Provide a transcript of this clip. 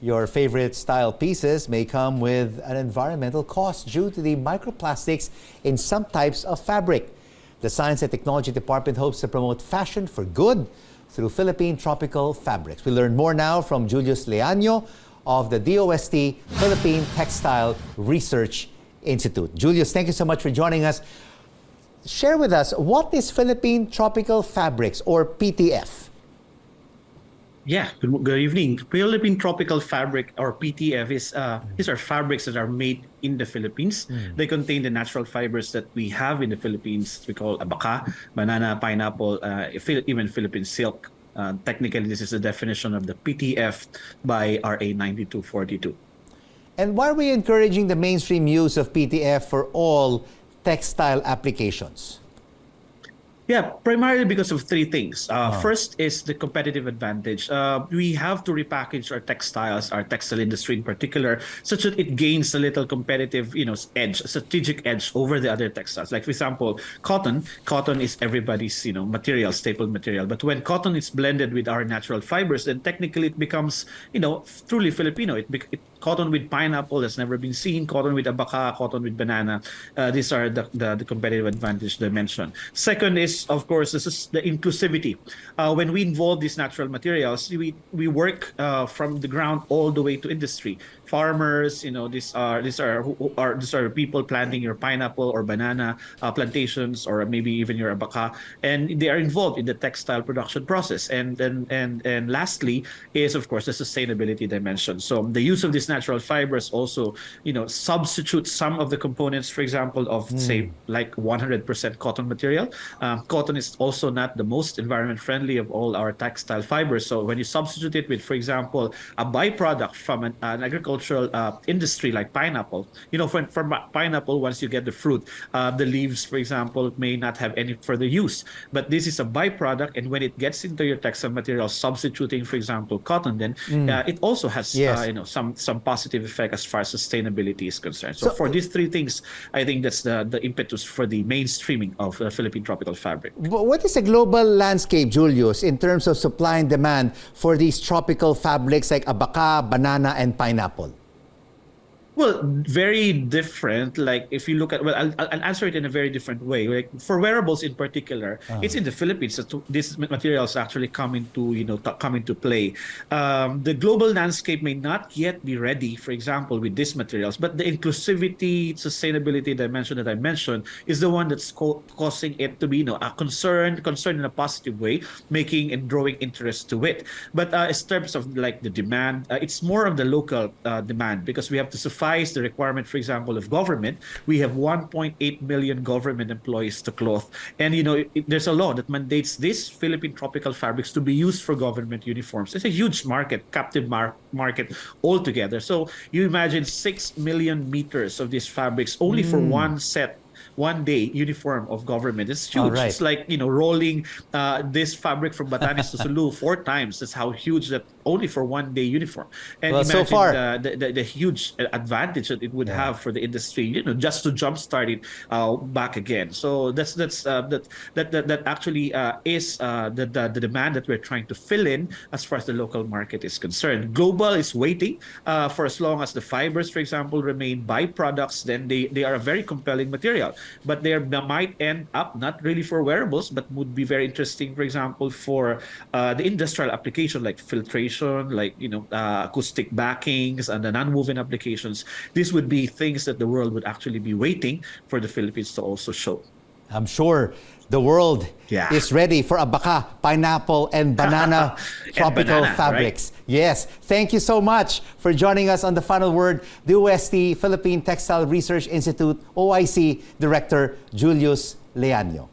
Your favorite style pieces may come with an environmental cost due to the microplastics in some types of fabric. The Science and Technology Department hopes to promote fashion for good through Philippine tropical fabrics. We learn more now from Julius Leaño of the DOST Philippine Textile Research Institute. Julius, thank you so much for joining us. Share with us, what is Philippine Tropical Fabrics, or PTF? Yeah, good evening. Philippine Tropical Fabric, or PTF, these are fabrics that are made in the Philippines. They contain the natural fibers that we have in the Philippines. We call abaca, banana, pineapple, even Philippine silk. Technically, this is the definition of the PTF by RA 9242. And why are we encouraging the mainstream use of PTF for all textile applications? Yeah, primarily because of three things. First is the competitive advantage. We have to repackage our textiles, our textile industry in particular, such that it gains a little competitive, edge, strategic edge over the other textiles. Like, for example, cotton. Cotton is everybody's, material, staple material. But when cotton is blended with our natural fibers, then technically it becomes, truly Filipino. Cotton with pineapple has never been seen. Cotton with abaca, cotton with banana. These are the competitive advantage dimension. Second is, of course, this is the inclusivity. When we involve these natural materials, we work from the ground all the way to industry. Farmers, these are people planting your pineapple or banana plantations, or maybe even your abaca, and they are involved in the textile production process. And lastly is, of course, the sustainability dimension. So the use of these natural fibers also, substitute some of the components, for example, of say like 100% cotton material. Cotton is also not the most environment friendly of all our textile fibers. So when you substitute it with, for example, a byproduct from an agricultural industry like pineapple, from pineapple, once you get the fruit, the leaves, for example, may not have any further use. But this is a byproduct, and when it gets into your textile material, substituting, for example, cotton, then it also has some positive effect as far as sustainability is concerned. So for these three things, I think that's the impetus for the mainstreaming of Philippine tropical fabric. What is the global landscape, Julius, in terms of supply and demand for these tropical fabrics like abaca, banana, and pineapple? Well, very different. Like, if you look at, I'll answer it in a very different way. Like, for wearables in particular, it's in the Philippines that these materials actually come into play. The global landscape may not yet be ready, for example, with these materials, but the inclusivity, sustainability dimension that I mentioned is the one that's causing it to be, a concern in a positive way, making and drawing interest to it. But in terms of like the demand, it's more of the local demand, because we have to suffice the requirement, for example, of government. We have 1.8 million government employees to clothe, and there's a law that mandates these Philippine tropical fabrics to be used for government uniforms. It's a huge market, captive market altogether. So you imagine 6 million meters of these fabrics only for one day uniform of government. It's huge. Right. It's like, rolling this fabric from Batanes to Sulu 4 times. That's how huge that, only for one day uniform. And imagine so far, the huge advantage that it would have for the industry, just to jumpstart it back again. So that actually is the demand that we're trying to fill in as far as the local market is concerned. Global is waiting for as long as the fibers, for example, remain byproducts. Then they are a very compelling material. But they might end up not really for wearables, but would be very interesting, for example, for the industrial application like filtration, like acoustic backings and the non-woven applications. These would be things that the world would actually be waiting for the Philippines to also show. I'm sure the world is ready for abaca, pineapple, and banana tropical fabrics. Right? Yes. Thank you so much for joining us on The Final Word. The DOST Philippine Textile Research Institute, OIC Director Julius Leaño.